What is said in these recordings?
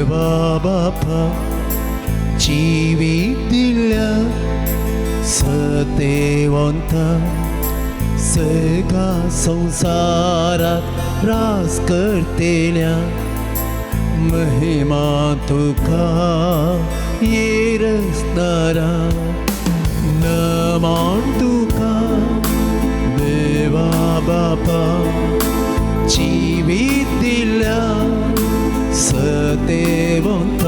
देवा बापा जीवित दिल्या सत्यवंत सगळा संसारात रास करतेल्या महिमा तुका येरसणारा नमान तुका देवा बापा जीवित दिल्या सत्यवंत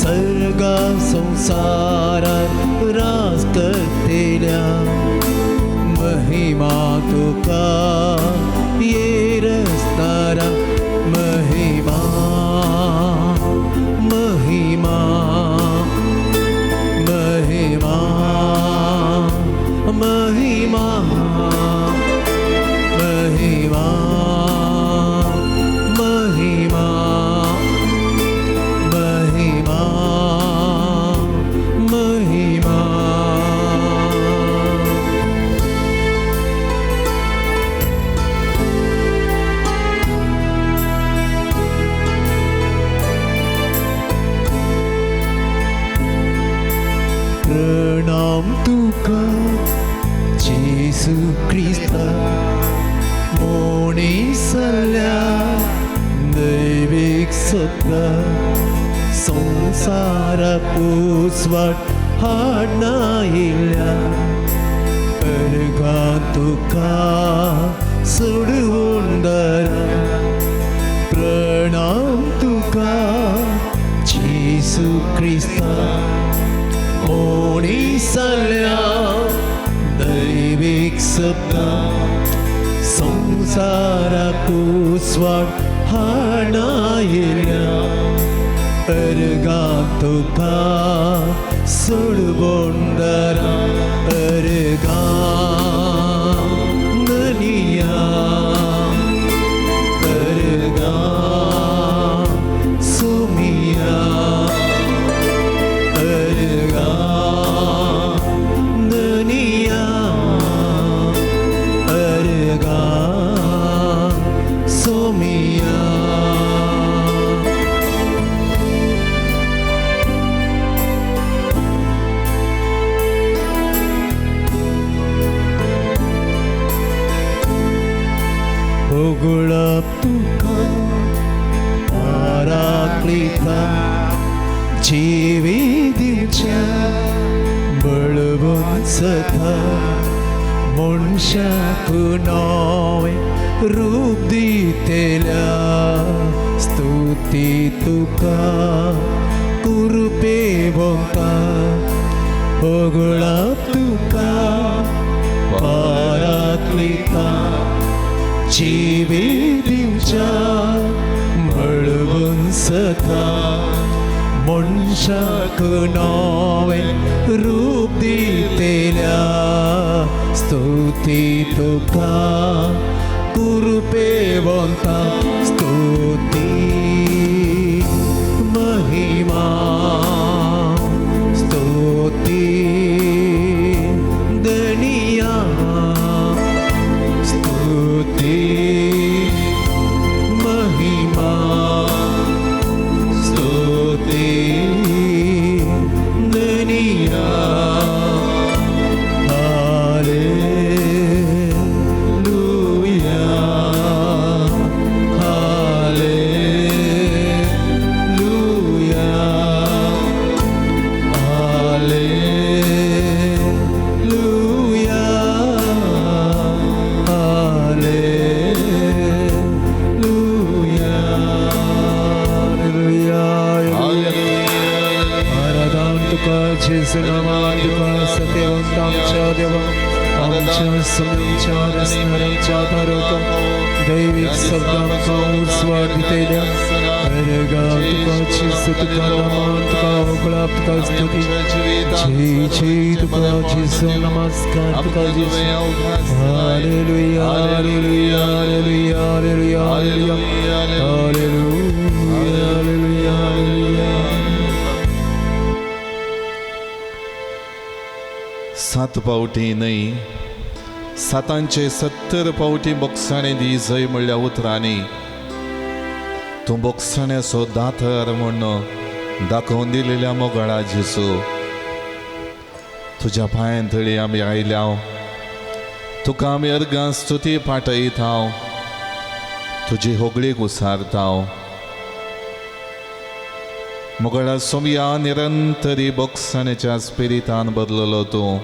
सगळा संसारात रास करतेल्या महिमा तुका येरसणारा महिमा महिमा महिमा महिमा महिमा महिमा महिमा महिमा प्रणाम तुका जेसू ख्रिस्ता मोणीसल्या दैविक सत्ता संसाराक उसवाट हाडना येयल्या अर्गा तुका सोडून दरा प्रणाम तुका जेसू ख्रिस्ता मोणीसल्या दैविक सत्ता संसाराक उसवाट हाडना येयल्या अर्गा तुका सोडून दरा अर्गा ननिया अर्गा सुमिया अर्गा ननिया अर्गा सोमिया ओगळप तुका पाराक्लिता जिवितीच्या बळवून सता मनशाक नवे रूप दितेल्या स्तुती तुका कृपेवंता ओगळप तुका पाराक्लिता जिवितीच्या बळवून सता मनशाक नवे रूप दितेल्या स्तुती तुका कृपेवंता स्तुती महिमा स्तुती दनिया स्तुती महिमा स्तुती दनिया दैविक शब्दांका उस्वाट दितेल्या अर्गा तुका तुका नमन तुका ओगळप तुका स्तुती जय जय तुका जेसू नमस्कार तुका जेसू हालेलुया हालेलुया हालेलुया हालेलुया हालेलुया हालेलुया हालेलुया। सात पावटी न्हय सातांचे 70 पावटी बोगसाणे दी जय म्हणल्या उतरांनी तूं बोगसण्याचो दातर म्हूण दाखोवन दिलेल्या मोगाळा जेसू तुज्या पांयां थळी आमी आयल्या तुका आमी अर्गां स्तुती पाठयता तुजी होगळीक उसारता मोगाळा सोमया निरंतरी बोगसण्याच्या स्पिरितान बदललो तूं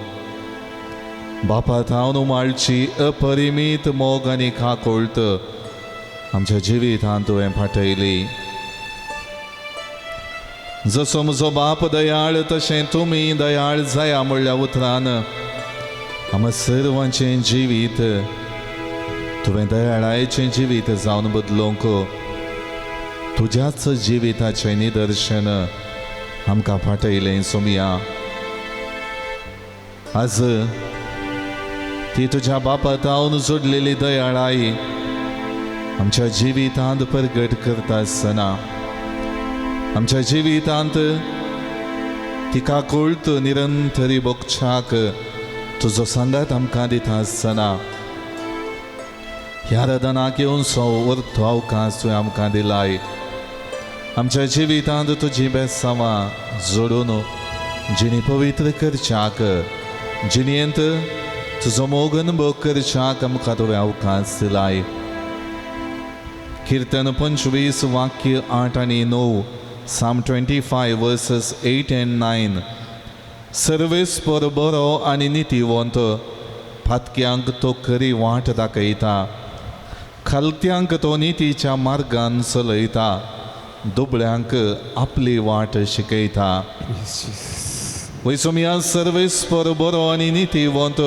बापा थावन माळची अपरिमीत मोग आनी खाकोळत आमच्या जिवितांत तुवें फाटयली जसो म्हजो बाप दयाळ तशें तुमी दयाळ जाया म्हणल्या उतरान आम सर्वांचें जिवीत तुवें दयाळायेचें जिवीत जावन बदलूंक तुज्याच जिविताचें निदर्शन आमकां फाटयलें सोमया आज ती तुज्या बापा थावन जोडलेली दयाळाई आमच्या जिवितांत प्रगट करता आसतना आमच्या जिवितांत तिका कळत निरंतरी बोगचाक तुजो सांगात आमकां दिता आसतना ह्या रदनाक येवन वर्तो अवकाश तुवें आमकां दिलाय आमच्या जिवितांत तुजी बेसांवां जोडून जिणी पवित्र करच्याक जिणेंत तुजो मोग अनुभव करच्याक आमकां तुवें अवकाश दिलाय कीर्तन 25 वाक्य 8 आनी 9 Psalm 25 verses 8 and 9 सर्वेस्पर बरो आनी नितीवंत फातक्यांक तो खरी वाट दाखयता खालत्यांक तो नितीच्या मार्गान चलयता दुबळ्यांक आपली वाट शिकयता वैसोम्या सर्वेस्पर बरो आनी नितीवंत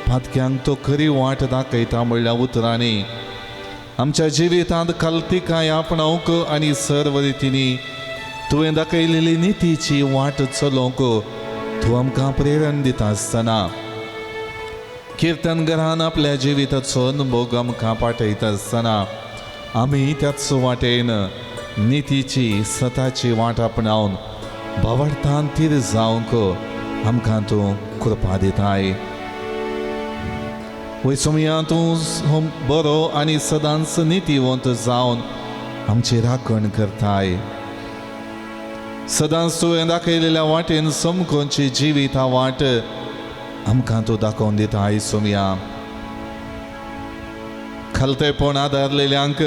फातक्यांक तो खरी वाट दाखयता म्हणल्या उतरांनी आमच्या जिवितांत खालतिकाय आपणावंक आनी सर्व रितींनी तुवें दाखयलेली नितीची वाट चलोवंक तूं आमकां प्रेरण दिता आसतना कीर्तनगरान आपल्या जिविताचो अनुभव आमकां पाठयता आसतना आमी त्याच वाटेन नितीची सताची वाट आपणावन भावार्थान तीर जावंक आमकां तूं कृपा दिताय वैसोम्या तूं बरो आनी सदांच नितीवंत जावन आमची राखण करताय सदांच तुवें दाखयलेल्या वाटेन समकोची जिविता वाट आमकां तूं दाखोवन दिताय सोम्या खालतेपण आदारलेल्यांक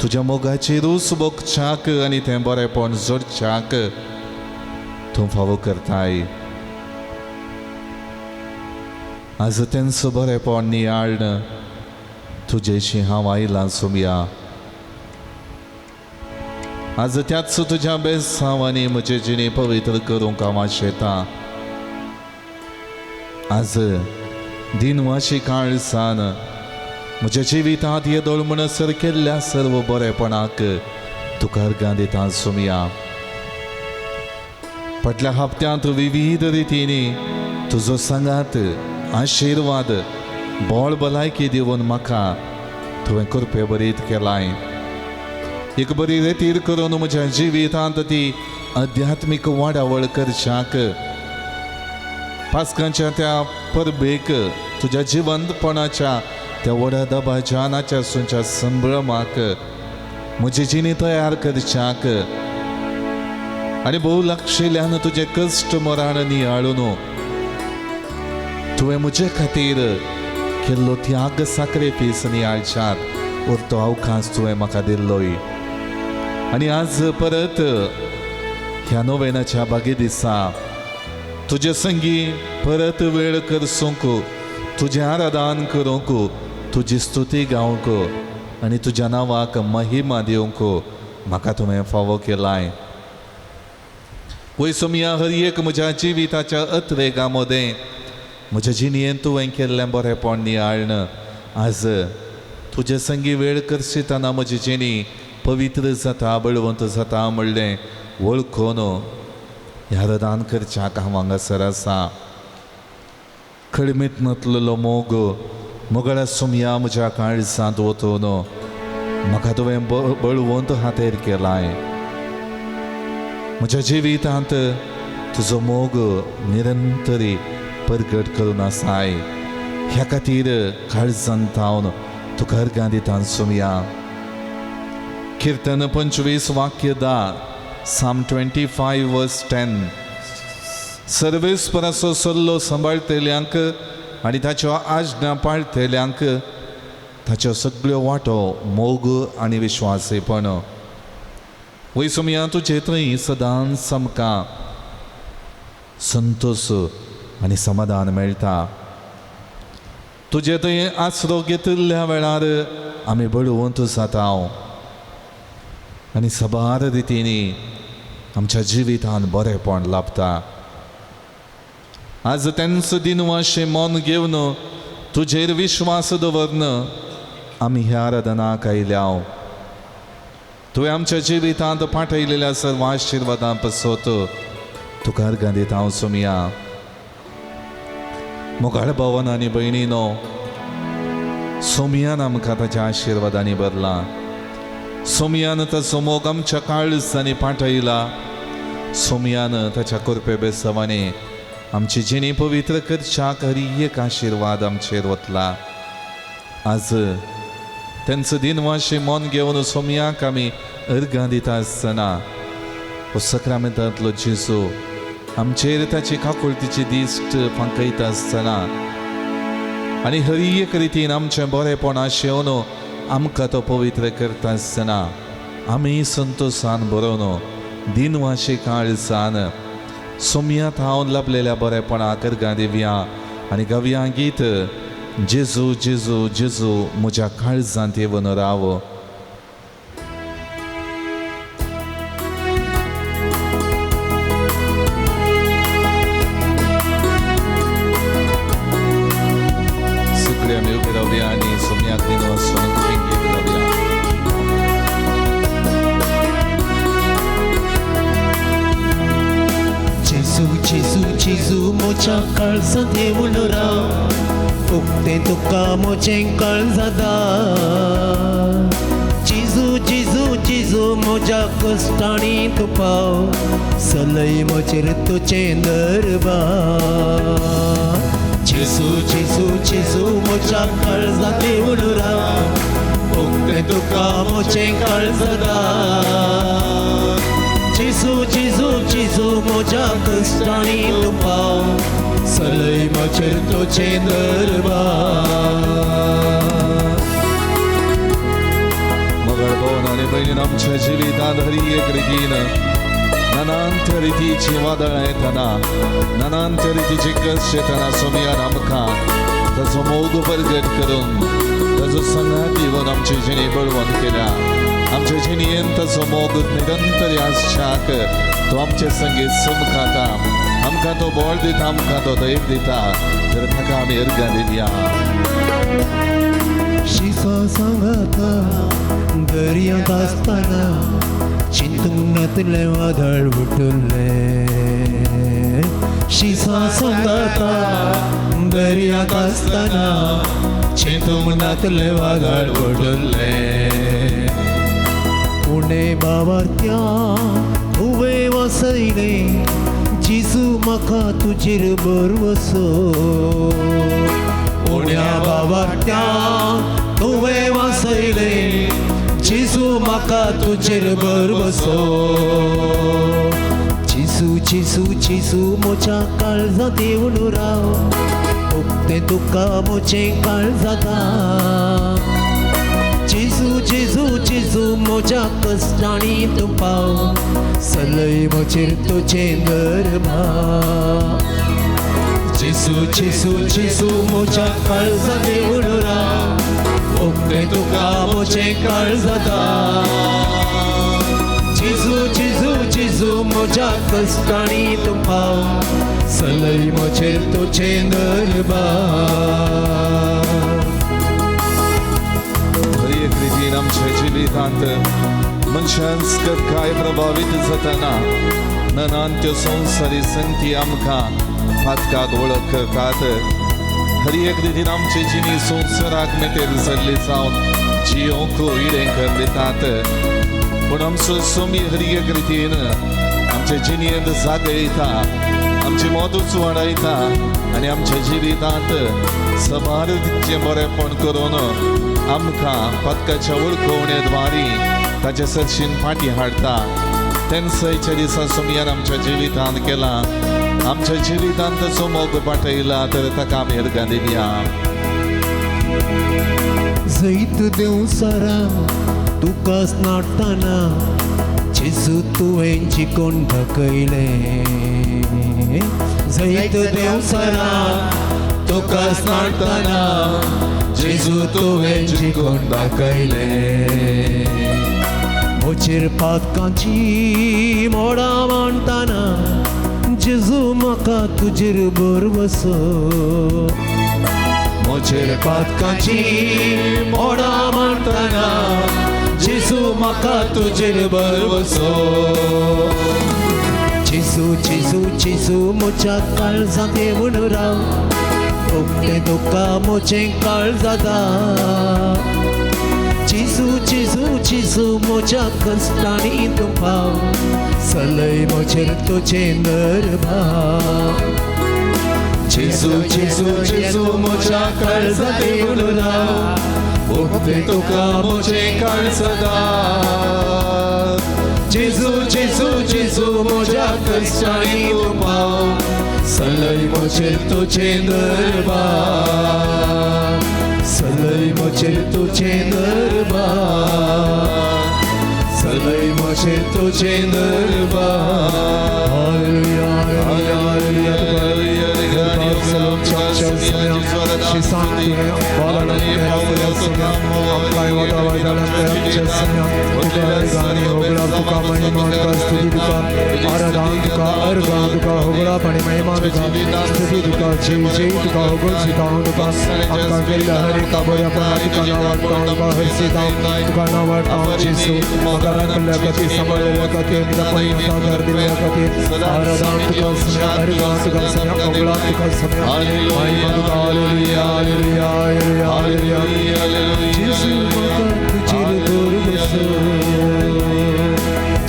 तुज्या मोगाची रूस बोगच्याक आनी तें बरेपण जोडच्याक तूं फावो करताय आज तेंचो बरेपण नियाळन तुजेशी हांव आयलां सोम्या आज त्याच तुज्या बेसांवांनी म्हजे जिणे पवित्र करूंक हांव आशेतां आज दिनवाशी काळसान म्हज्या जिवितांत येदोळ म्हणसर केल्ल्या सर्व बरेपणाक तुका अर्गां दिता सोम्या फाटल्या हप्त्यांत विविध रितींनी तुजो सांगात आशिर्वाद बोळ भलायकी दिवन म्हाका तुवें कृपे बरीत केलाय एक बरी रितीर करून म्हज्या जिवितांत ती आध्यात्मीक वाडावळ करच्याक पास्कांच्या त्या परबेक तुज्या जिवंतपणाच्या त्या व्हडा दबाजानाच्या सुंच्या संभ्रमाक म्हजी जिणी तयार करच्याक आनी भोव लागशिल्ल्यान तुजे कश्ट मरण नियाळून तुवें म्हजे खातीर केल्लो त्याग साक्रिफीस नियाळच्याक उरतो अवकाश तुवें म्हाका दिल्लोय आनी आज परत ह्या नोवेनाच्या बागे दिसा तुजे संगी परत वेळ करसूंक तुजें आराधन करूंक तुजी स्तुती गावंक आनी तुज्या नांवाक महिमा दिवंक म्हाका तुवें फावो केलाय वैसोम्या हर एक म्हज्या जिविताच्या अत्रेगा मदें म्हज्या जिणयेंत तुवें केल्लें बरेपण नियाळन आज तुजे संगी वेळ करशितना म्हजी जिणी पवित्र जाता बळवंत जाता म्हणलें वळखून ह्या रदान करच्याक हांव हांगासर आसा कळमीत नतलेलो मोग मोगळ्या सोम्या म्हज्या काळजांत वतून म्हाका तुवें बळवंत हातेर केलाय म्हज्या जिवितांत तुजो मोग निरंतरी प्रगट करून आसाय ह्या खातीर काळजांत हांव तुका अर्गां दिता सोम्या कीर्तन 25 वाक्य 10, Psalm 25 verse 10. सर्वेस्पराचो सल्लो सांबाळटल्यांक आनी ताच्यो आज्ञा पाळटल्यांक ताच्यो सगळ्यो वाटो मोग आनी विश्वासीपण. वैसुमिया तुजे थंय सदांच आमकां संतोष आनी समाधान मेळटा. तुजे थंय आसरो घेतिल्ल्या वेळार आमी बळवंत जाता आनी सबार रितींनी आमच्या जिवितान बरेंपण लाभता. आज तेंच दिनवाशें मन घेवन तुजेर विश्वास दवरन आमी ह्या आराधनाक आयल्या. तुवें आमच्या जिवितांत पाठयलेल्या सर्व आशिर्वादां पसत तुका अर्गां दिता हांव सोमिया. मोगाळ भावान आनी भयणीनो, सोमियान आमकां ताच्या आशिर्वादांनी भरला. सोमियान ताचो मोग आमच्या काळजांनी पाठयला. सोमियान ताच्या कृपे बेसवांनी आमची जिणी पवित्र करच्याक हरी एक आशिर्वाद आमचेर वतला. आज तेंचं दिनवाशें मन घेवन सोमियाक आमी अर्गां दिता आसतना हो सक्रामेंतांतलो जेजू आमचेर ताची काकुळतीची दिश्ट फांकयता आसतना आनी हरी एक रितीन आमचें बरेंपण आशेवन आमकां तो पवित्र करता आसतना आमी संतोशान बरोवन दिनवाशे काळजान सोमियांत हांव लाभलेल्या बरेपणाक अर्गां दिवया आनी गावया गीत जेजू जेजू जेजू म्हज्या काळजांत येवन राव. सगळे आमी उबे रावया आनी सोमियाक दिनवासून गीत गावया. जेजू जेजू जेजू म्हज्या काळजांत येवन राव, उक्तें तुका म्हजें काळजादा. जेजू जेजू जेजू म्हज्या कश्टांनी तूं पाव, चलय म्हजेर तुजें दरबार. जेजू जेजू जेजू म्हज्या काळजांत येवन राव, उक्तें तुका म्हजें काळजादा. जेजू जेजू जेजू म्हज्या कश्टांनी तूं पाव, चलय म्हजेर तुजें दरबार. मोगाळ भावन आनी भयणीन आमच्या जिवितांत हरी एक रितीन नानांत रितीची वादळां येतना, नानांत रितीची कश्ट येतना सोमियान आमकां ताचो मोग परगट करून ताचो संगात दिवन आमची जिणी बळवंत केल्या. आमच्या जिणयेन ताचो मोग निरंतर आसच्याक तो आमचे संगीत समकाता, आमकां तो बळ दिता, आमकां तो धैर्य दिता. तर ताका आमी अर्गां दिवया. शिसा सांगाता दर्यांत आसतना, चिंतूंक नातले वादळ उठले. शिसा सांगाता दर्यांत आसतना, चिंतूंक नातले वादळ उठले. उणे बाबार्थ्या तुवें वसयले, जेजू म्हाका तुजेर भरवसो. उण्या बाबार्थ्या तुवें वसयले, जेजू म्हाका तुजेर भरवसो. जेजू जेजू जेजू म्हज्या काळजांत येवन राव, उक्तें तुका म्हजें काळजादा. जेजू जेजू जेजू म्हज्या कश्टांनी तूं पाव, चलय म्हजेर तुजें दरबार. जेजू जेजू जेजू म्हज्या काळजांत येवन राव, उक्तें तुका म्हजें काळजादा. जेजू जेजू जेजू म्हज्या कश्टांनी तूं पाव, चलय म्हजेर तुजें दरबार. हरी एक रितीन आमच्या जिवितांत मनशांच काय प्रभावीत जातना नानांत्यो संवसारी संगती आमकां फातकाक वळख करतात. हरी एक रितीन आमचे जिणी संवसाराक मेतेर सरली जावन जियोंक इडेंकर दितात. पूण आमचो सोमी हरी एक रितीन आमच्या जिणयेंत जागयता, आमची मोदूच वाडयता आनी आमच्या जिवितांत सबार तिचें बरेंपण करून आमकां फातकाच्या वळखवणे द्वारी ताचे सरशीन फाटी हाडटा तेन्सयच्या दिसा सुमयान आमच्या जिवितांत केला आमच्या जिवितांत जो मोग पाठयला तर ताका आमी अर्घां दिवया जैत देव सारा तुकाच नाटतना जेजू तुवें जिखून दाखयले जैत देव सारा तुकाच नाटतना जेजू तुवें जिखून दाखयले म्हजेर पातकांची मोडां मांडटाना जेजू म्हाका तुजेर बरवसो म्हजेर पातकांची मोडां मांडटाना जेजू म्हाका तुजेर बरवसो जेजू जेजू जेजू म्हज्या काळजांत येवन राव उक्तें तुका म्हजें काळजादा जेजू जेजू जेजू म्हज्या कश्टांनी तूं पाव चलय म्हजेर तुजें नरभाव जेजू जेजू जेजू म्हज्या काळजांत येवन राव उक्तें तुका म्हजें काळजादा जेजू जेजू जेजू म्हज्या कश्टांनी तूं पाव चलय म्हजेर तुजें नरभाव चलय म्हजेर तुजें नरभाव चलय म्हजेर तुजें नरभाव हालेलुया हालेलुया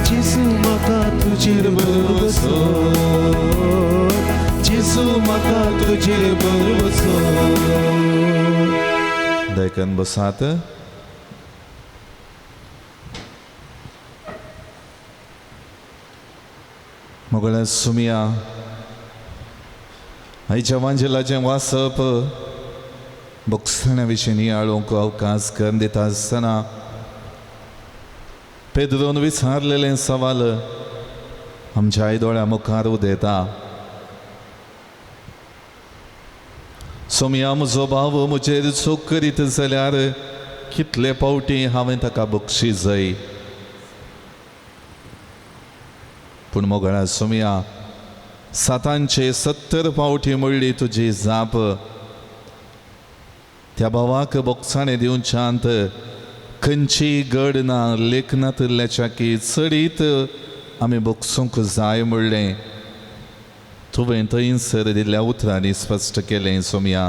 जेजू म्हाका तुजेर बरवसो जेजू म्हाका तुजेर बरवसो देखन बसात मोगळ्या सुमिया आयच्या वांजेलाचें वाचप बोक्सण्या विशीं नियाळूंक अवकाश करून दिता आसतना पेद्रोन विचारलेलें सवाल आमच्या आयदोळ्या मुखार उदेता सोमिया म्हजो भाव म्हजेर चूक करीत जाल्यार कितले पावटी हांवें ताका बक्षी जाय पूण मोगळ्या सोमिया 70 पावटी म्हणली तुजी जाप त्या भावाक बोक्साणें दिवच्यांत खंयची गड ना लेखनांतल्याच्या की चडीत आमी बोगसूंक जाय म्हणलें तुवें थंयसर दिल्ल्या उतरांनी स्पश्ट केलें सोमिया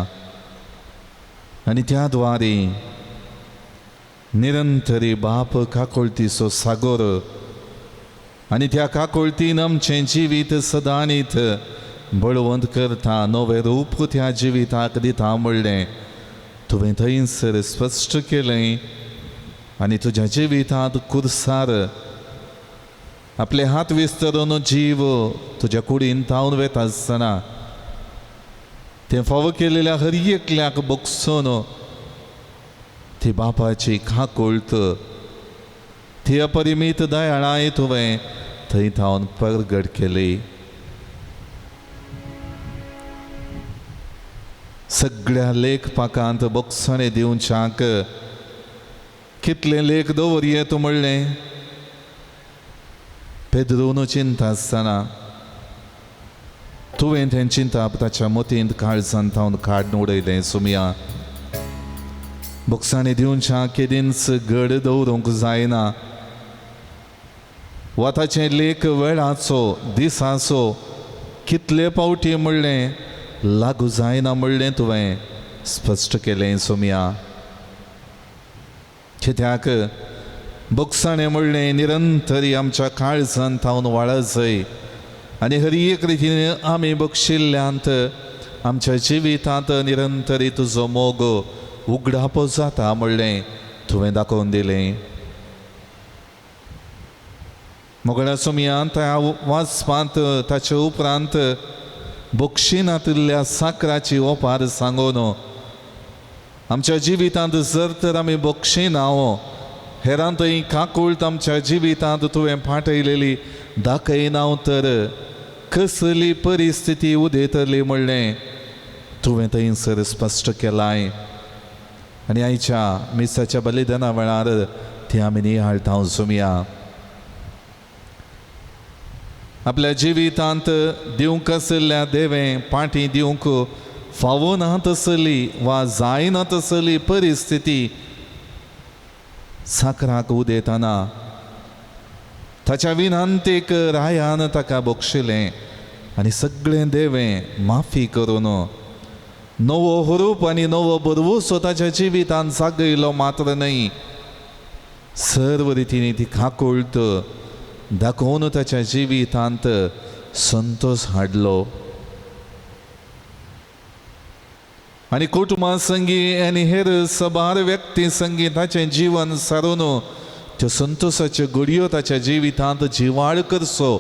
आनी त्या द्वारे निरंतरी बाप काकोळतीचो सागोर आनी त्या काकोळतीन आमचें जिवीत सदांनीत बळवंत करता नवें रूप त्या जिविताक दिता म्हणलें तुवें थंयसर स्पश्ट केलें आनी तुज्या जिवितांत कुर्सार आपले हात विस्तरून जीव तुज्या कुडीन तावन वेता आसतना तें फावो केलेल्या हर एकल्याक बोगसून ती बापाची काकोळत ती अपरिमीत दयाळाय तुवें थंय थावन परगट केली सगळ्या लेखपाकांत बोगसणें दिवच्यांक कितले लेख दवरये तूं म्हणलें पेद्रोन चिंता आसतना तुवें तें चिंता ताच्या मतींत काळजांत थावन काडून उडयलें सुमिया बोगसाणें दिवच्यांक केदींच घड दवरूंक जायना वा ताचें लेख वेळाचो दिसाचो कितले पावटी म्हणलें लागू जायना म्हणलें तुवें स्पश्ट केलें सोमिया कित्याक बोगसाणें म्हणलें निरंतरी आमच्या काळजांत थावन वाळत जाय आनी हर एक रितीन आमी बक्षिल्ल्यांत आमच्या जिवितांत निरंतरी तुजो मोग उगडाप जाता म्हणलें तुवें दाखोवन दिलें मोगळ्या सुमयांत वाचपांत ताचे उपरांत बक्षिणांतल्या साकराची ओपार सांगून आमच्या जिवितांत जर तर आमी बक्षिणांव हेरांतय काकूळट आमच्या जिवितांत तुवें फाटयलेली दाखयनाव तर कसली परिस्थिती उदेतली म्हणलें तुवें थंयसर स्पश्ट केलाय. आनी आयच्या मिसाच्या बलिदाना वेळार ती आमी नियाळटाव सुमया. आपल्या जिवितांत दिवंक आशिल्ल्या देवें पाटी दिवंक फावो ना तसली वा जायना तसली परिस्थिती साकराक उदेताना ताच्या विनंतेक रायान ताका बक्षिलें आनी सगळें देवें माफी करून नवो हुरूप आनी नवो बरवूसो ताच्या जिवितांत जागयलो मात्र न्हय, सर्व रितीनी ती काकूळट दाखोवन ताच्या जिवितांत संतोष हाडलो. आनी कुटुंबा संगी आनी हेर सबार व्यक्ती संगी ताचें जीवन सारून त्यो संतोशाच्यो घडयो ताच्या जिवितांत जिवाळ करचो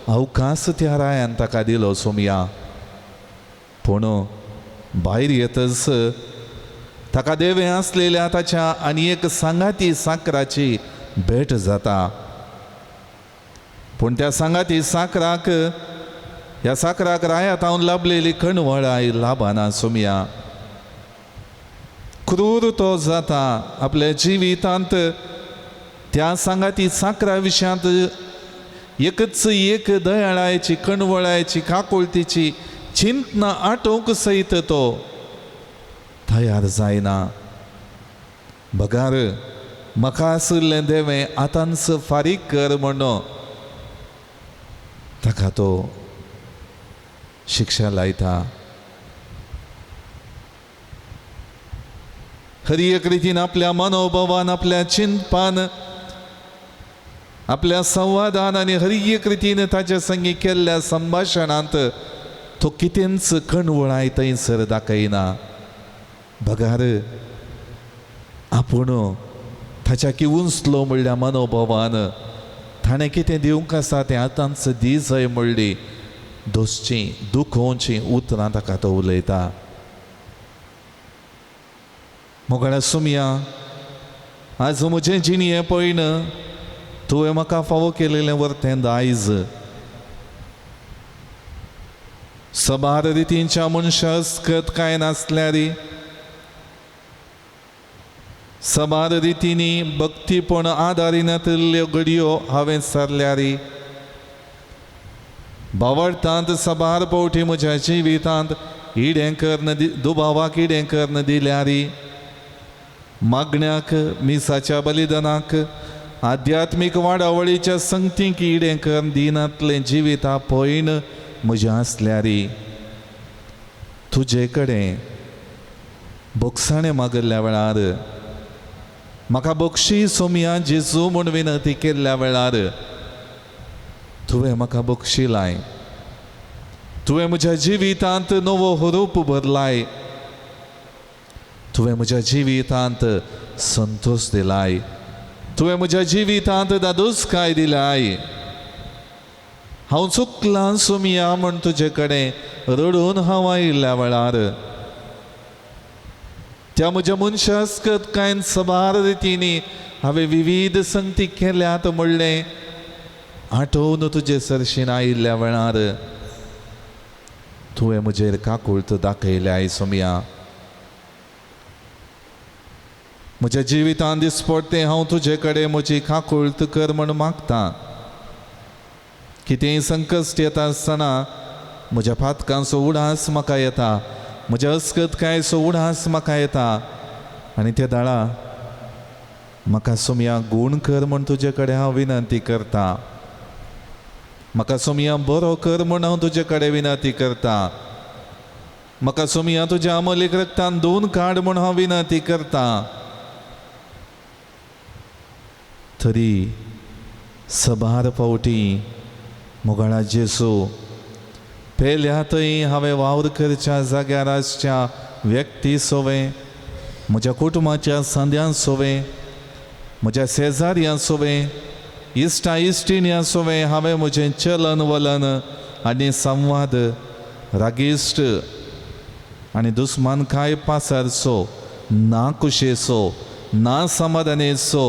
अवकाश त्या रायान ताका दिलो सुमया. पूण भायर येतच ताका देवें आसलेल्या ताच्या आनी एक सांगाती साकराची भेट जाता. पूण त्या सांगाती साकराक ह्या साकराक रायातावन लाभलेली कणवळाय लाभना सुमया. क्रूर तो जाता आपल्या जिवितांत त्या सांगाती साकरा विशयांत एकच एक दयाळायची कणवळायची काकुळतीची चिंतना आटोवंक सयत तो तयार जायना. बगार म्हाका आशिल्लें देवें आतांच फारीक कर म्हणून ताका तो शिक्षा लायता. खरी एक रितीन आपल्या मनोभावान आपल्या चिंतपान आपल्या संवादान आनी हरी एक रितीन ताचे संगी केल्ल्या संभाशणांत तो कितेंच कणवळाय थंयसर दाखयना. बगार आपूण ताच्या किवूंसलो म्हणल्या मनोभावान ताणें कितें दिवंक आसा तें आतांच दी जय म्हणली दोसची दुखोवची उतरां ताका तो उलयता. मोगळ्या सुमया, आज म्हजें जिणें पळयन तुवें म्हाका फावो केलेलें वर्तें दायज सबार रितींच्या मनशां अस्कत कांय नासल्यार सबार रितींनी भक्तीपण आदारिनातल्यो घडयो हांवें सारल्यार भावर्थांत सबार पावटी म्हज्या जिवितांत इडें करन दुबावाक इडें करन दिल्यार मागण्याक मिसाच्या बलिदानाक आध्यात्मीक वाडावळीच्या संगतीक इडें कर दिनातलें जिविता पळयन म्हजें आसल्यार तुजे कडेन बोक्साणें मागल्या वेळार म्हाका बक्षी सोमया जेजू म्हूण विनंती केल्ल्या वेळार तुवें म्हाका बक्षिलाय. तुवें म्हज्या जिवितांत नवो हुरूप भरलाय. तुवें म्हज्या जिवितांत संतोष दिलाय. तुवें म्हज्या जिवितांत दादोसकाय दिलाय. हांव चुकलां सुमया म्हण तुजे कडेन रडून हांव आयिल्ल्या वेळार त्या म्हज्या मनशास्कत कांय सबार रितींनी हांवें विविध संगती केल्यात म्हणलें आठवून तुजे सरशीन आयिल्ल्या वेळार तुवें म्हजेर काकुळट दाखयल्या सुमया. म्हज्या जिवितांत दिसपडटे हांव तुजे कडेन म्हजी काकुळट कर म्हण मागतां. कितेंय संकश्ट येता आसतना म्हज्या पातकांचो उडास म्हाका येता, म्हज्या अस्कतकायेचो उडास म्हाका येता आनी त्या दाळा म्हाका सुमया गूण कर म्हण तुजे कडेन हांव विनंती करतां. म्हाका सुमया बरो कर म्हण हांव तुजे कडेन विनंती करतां. म्हाका सुमया तुज्या अमोलीक रक्तान धुवन काड म्हण हांव विनंती करतां. तरी सबार पावटी मोगाळा जेसू पयल्या थंय हांवें वावर करच्या जाग्यार आसच्या व्यक्ती सोवें, म्हज्या कुटुंबाच्या सांद्यां सोवें, म्हज्या शेजाऱ्यां सोवें इश्टा इश्टीणी आसूं हांवें म्हजें चलन वलन आनी संवाद रागिश्ट आनी दुस्मानकाय पासरचो ना कुशेचो ना समाधानेचो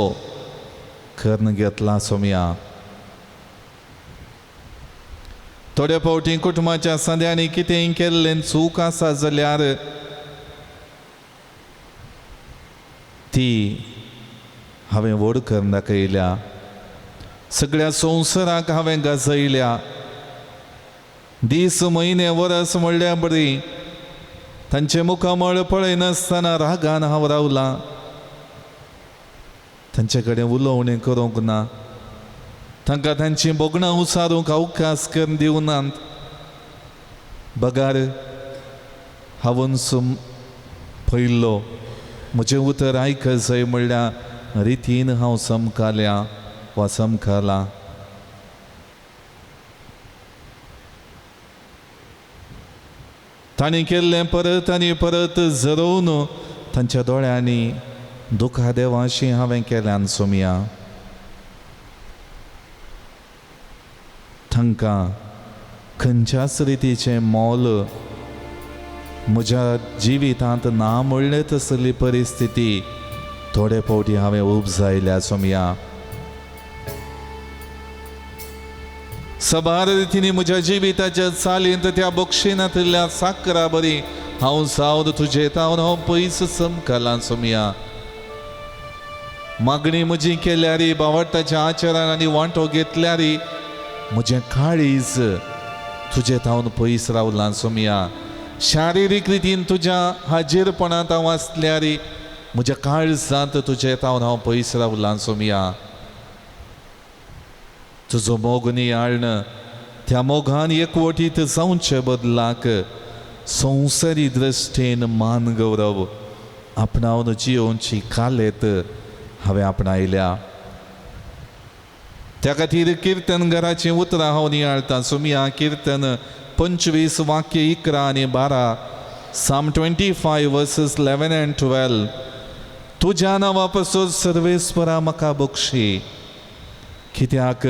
कर्ण घेतला सोम्या. थोड्या फावटी कुटुंबाच्या सद्यांनी कितेंय केल्लें चूक आसा जाल्यार ती हांवें व्हड करून दाखयल्या. सगळ्या संवसाराक हांवें गाजयल्या. दीस म्हयने वर्स म्हणल्यार बरी तांचे मुखामळ पळयनासतना रागान हांव रावलां. तांचे कडेन उलोवणें करूंक ना. तांकां तांची बोगणां उसारूंक अवकाश करून दिवनात. बगार हांवून पयलो म्हजें उतर आयक जाय म्हणल्यार रितीन हांव समकाल्या वा समकाला. तांणी केल्लें परत आनी परत झरोवन तांच्या दोळ्यांनी दुखादेवाशी हांवें केल्यान सोम्या. तांकां खंयच्याच रितीचें मोल म्हज्या जिवितांत ना म्हणले तसली परिस्थिती थोडे फावटी हांवें उपजायल्या सोम्या. सबार रितींनी म्हज्या जिविताच्या चालींत त्या बक्षिणांतल्या साकरा बरी हांव सावद तुजे तावन हांव पयस समकलां सोम्या. मागणी म्हजी केल्यारी बावटाच्या आचारान आनी वांटो घेतल्यारी म्हजें काळीज तुजे तावन पयस रावलां सोम्या. शारिरीक रितीन तुज्या हाजीरपणांत हांव आसल्यारी म्हज्या काळजांत तुजे तावन हांव पयस रावलां सोम्या. तुजो मोग नियाळण त्या मोगान एकवटीत जावचे बदलाक संवसारी दृश्टेन मान गौरव आपणावन जियोवची कालेत हांवें आपणायल्या. त्या खातीर किर्तनकाराचीं उतरां हांव नियाळटां सोम्या. कीर्तन 25 वाक्य 11 आनी 12. Psalm 25 verses 11 and 12. तुज्या नांवा पासून सर्वेस्परा म्हाका बक्षी. कित्याक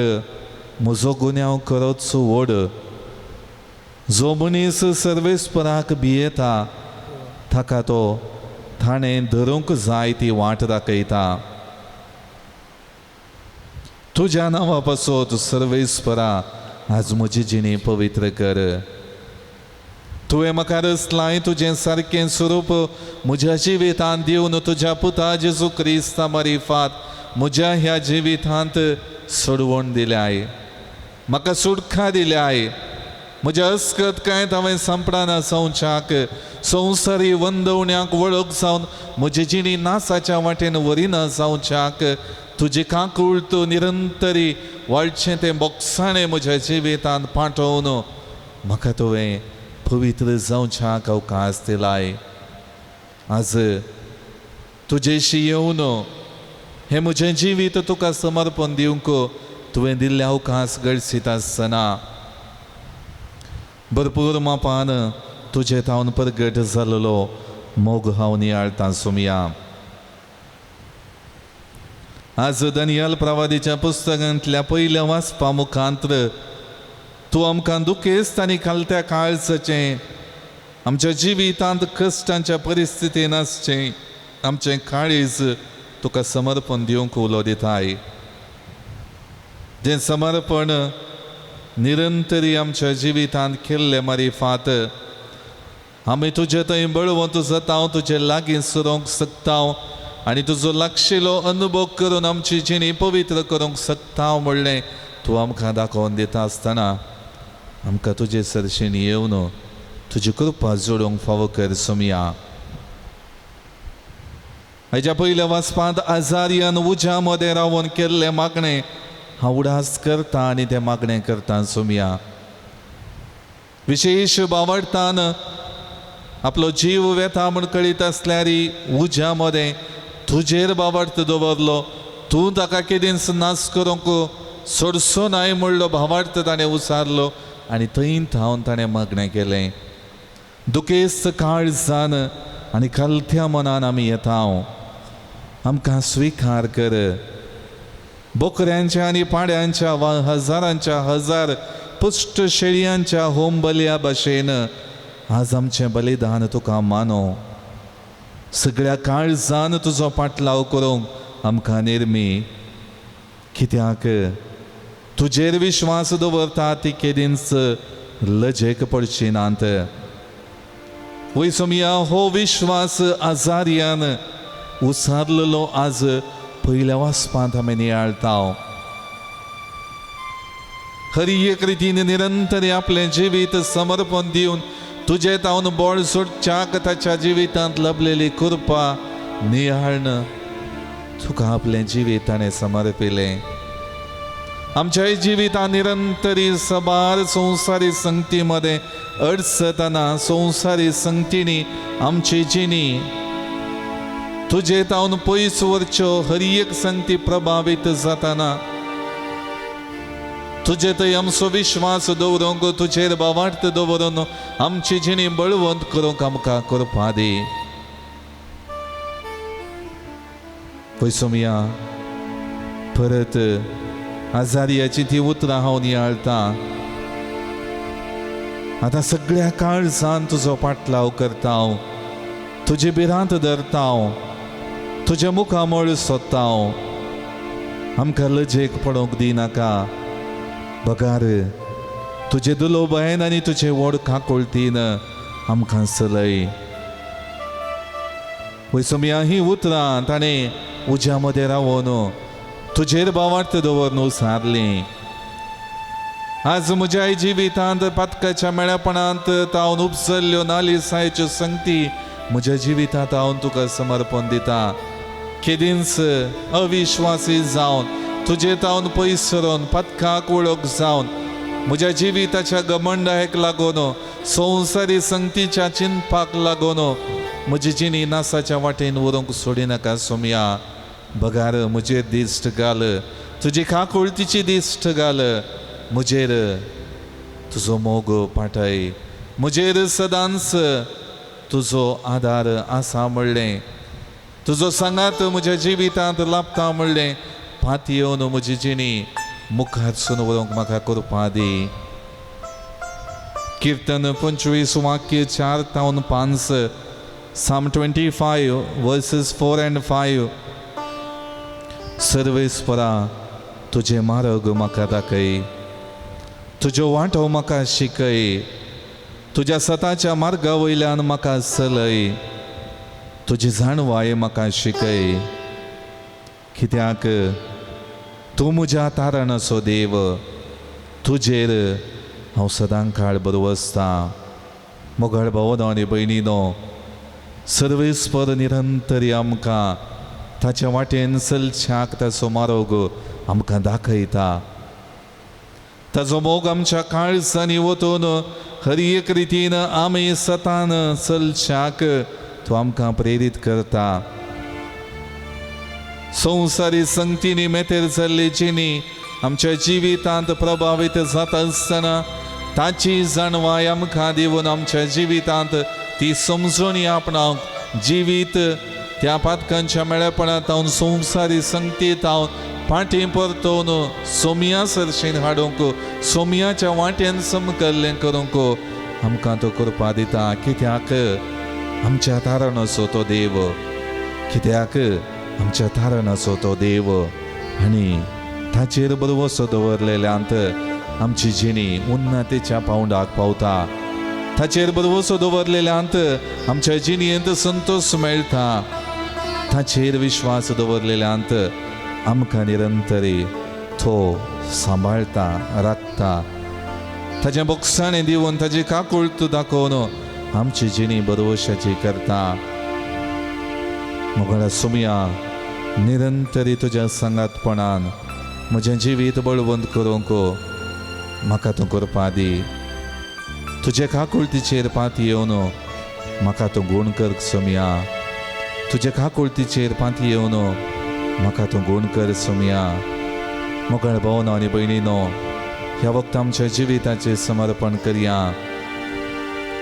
म्हजो गुन्यांव खरोच व्हड. जो मनीस सर्वेस्पराक भियेता ताका तो ताणें धरूंक जाय ती वाट दाखयता. तुज्या नांवा पासून सर्वेस्परा आज म्हजी जिणी पवित्र कर. तुवें म्हाका रचलाय तुजें सारकें स्वरूप म्हज्या जिवितांत दिवन तुज्या पुता जेजू क्रिस्ता मारिफात म्हज्या ह्या जिवितांत सोडवण दिल्याय. म्हाका सुटका दिल्याय. म्हज्या अस्कतकायेंत हांवें संपडाना जावच्याक संवसारी वंदवण्याक वळख जावन म्हजी जिणी नासाच्या वाटेन वरिना जावच्याक तुजी काकूळ तूं निरंतरी वाडचें तें बोगसाणें म्हज्या जिवितांत पाठोवन म्हाका तुवें पवित्र जावच्याक अवकाश दिलाय. आज तुजेशी येवन हें म्हजें जिवीत तुका समर्पण दिवंक तुवें दिल्ले अवकाश गळसीत आसतना भरपूर मापान तुजे तावन प्रगट जाल्लो मोग हांव नियाळटां सोम्या. आज दानियल प्रवादीच्या पुस्तकांतल्या पयल्या वाचपा मुखांत्र तूं आमकां दुखेस्त आनी खालत्या काळजाचें आमच्या जिवितांत कश्टांच्या परिस्थितीन आसचें आमचें काळीज तुका समर्पण दिवंक उलो दिताय. जें समर्पण निरंतरी आमच्या जिवितांत केल्ले मारिफात आमी तुजे थंय बळवंत जाता. तुजे लागीं सरोंक शकता आनी तुजो लागशिल्लो अनुभव करून आमची जिणी पवित्र करूंक शकता म्हणलें तूं आमकां दाखोवन दिता आसतना आमकां तुजे सरशीन येवन तुजी कृपा जोडूंक फावो कर सोम्या. हेज्या पयल्या वाचपांत आजारियान उज्या मदें रावन केल्लें मागणें हांव उडास करता आनी तें मागणें करता सोम्या. विशेश बावडतान आपलो जीव वेता म्हूण कळीत आसल्यारी उज्या मदें तुजेर बावडत दवरलो. तूं ताका केदींच नास करूंक सोडचो नाय म्हणलो भावार्थ ताणें उसारलो आनी थंय थावन ताणें मागणें केलें. दुखेस्त काळजान आनी खालत्या मनान आमी येता. आमकां स्विकार कर. बोकड्यांच्या आणि पाड्यांच्या हजारांच्या हजार पुष्ट शेळयांच्या होम बलिया भाशेन आज आमचें बलिदान तुका मानो. सगळ्या काळजान तुजो पाटलाव करूंक आमकां निर्मी. कित्याक तुजेर विश्वास दवरता ती केदींच लजेक पडची नात. वय सोमया हो विश्वास आजारियान उसारलेलो आज पयल्या वासपांत आमी नियाळता. खरी एक रितीन निरंतर आपलें जिवीत समर्पण दिवन तुजे तावन बोळ सोडच्याक ताच्या जिवितांत लभलेली कृपा नियाळन तुका आपलें जिवीत ताणें समर्पिलें. आमच्या जिवितांत निरंतरी सबार संवसारी संगती मध्ये अडसतना संवसारी संगतींनी आमची जिणी तुजे तावन पयस वरच्यो हर एक संगती प्रभावित जाताना तुजे थंय आमचो विश्वास दवरूंक तुजेर भावार्थ दवरून आमची जिणी बळवंत करूंक आमकां कृपा दी. पळय सोमया परत आजारियाची ती उतरां हांव नियाळता. आतां सगळ्या काळजान तुजो पाटलाव करता हांव. तुजे बिरांत धरता हांव. तुज्या मुखामळ सोदता हांव. आमकां लजेक पडोवंक दिनाका. बगार तुजे दुलो बहन आनी तुजे व्हड काकुळतीन आमकां चलय. पळय सोमया ही उतरां ताणें उज्या मदें रावून तुजेर भावार्थ दवरून सारली. आज म्हज्या जिवितांत पातकाच्या मेळपणांत तावन उपसल्ल्यो नालिसायेच्यो संगती म्हज्या जिवितांत हांव तुका समर्पण दिता. केदींच अविश्वासी जावन तुजे तावन पयस सरून पातकाक वळख जावन म्हज्या जिविताच्या घमंडाक लागून संवसारी संगतीच्या चिंतपाक लागून म्हजी जिणी नासाच्या वाटेन व्हरूंक सोडिनाका सोमया. बगार म्हजेर दिश्ट घाल. तुजी काकुळतीची दिश्ट घाल. म्हजेर तुजो मोग पाठय. म्हजेर सदांच तुजो आदार आसा म्हणलें. तुजो सांगात म्हज्या जिवितांत लाभता म्हणलें फाती येवन म्हजी जिणी मुखारसून व्हरूंक म्हाका कृपा दी. कीर्तन 25 वाक्य 4 ते 5 Psalm 25 verses 4 and 5. सर्वेस्परा तुझे मार्ग म्हाका दाखय. तुजो वांटो म्हाका शिकय. तुज्या सताच्या मार्गा वयल्यान म्हाका चलय. तुजी जाणवाय म्हाका शिकय. कित्याक तूं म्हज्या तारण असो देव. तुजेर हांव सदां काळ बरो आसता. मोगाळ भावनो आनी भयणीनो सर्वेस्पर निरंतरी आमकां ताच्या वाटेन चलच्याक ताचो मार्ग आमकां दाखयता. ताचो मोग आमच्या काळजांनी वतून हर एक रितीन आमी सतान चलच्याक तो आमकां प्रेरीत करता. संवसारी संगतींनी मेतेर जाल्ली जिणी आमच्या जिवितांत प्रभावित जाता आसतना ताची जाणवाय आमकां दिवन आमच्या जिवितांत ती समजून आपणाक जिवीत त्या पातकांच्या मेळपणांत हांव संवसारी संगतींत हांव फाटीं परतोवन सोमया सरशेन हाडूंक सोमयाच्या वाटेन समकल्लें करूंक आमकां तो कृपा दिता. कित्याक आमच्या तारण असो तो देव. कित्याक आमच्या तारण असो तो देव आनी ताचेर बरवसो दवरलेल्यांत आमची जिणी उन्नतीच्या पावंडाक पावता. ताचेर बरवसो दवरलेल्यांत आमच्या जिणयेंत संतोष मेळटा. ताचेर विश्वास दवरलेल्यांत आमकां निरंतरी तो सांबाळटा राखता. ताचें बोगसाणें दिवन ताची काकुळट दाखोवन आमची जिणी बरवशाची करता. मोगळा सोमया निरंतरी तुज्या सांगातपणान म्हजें जिवीत बळवंत करूंक म्हाका तूं कृपा दी. तुजे काकुळतीचेर पाती येवन म्हाका तूं गूण कर सोमया. तुजे काकुळतीचेर पाती येवन म्हाका तूं गूण कर सोमया. मोगळ भावनो आनी भयणीनो ह्या वखदां आमच्या जिविताचें समर्पण करया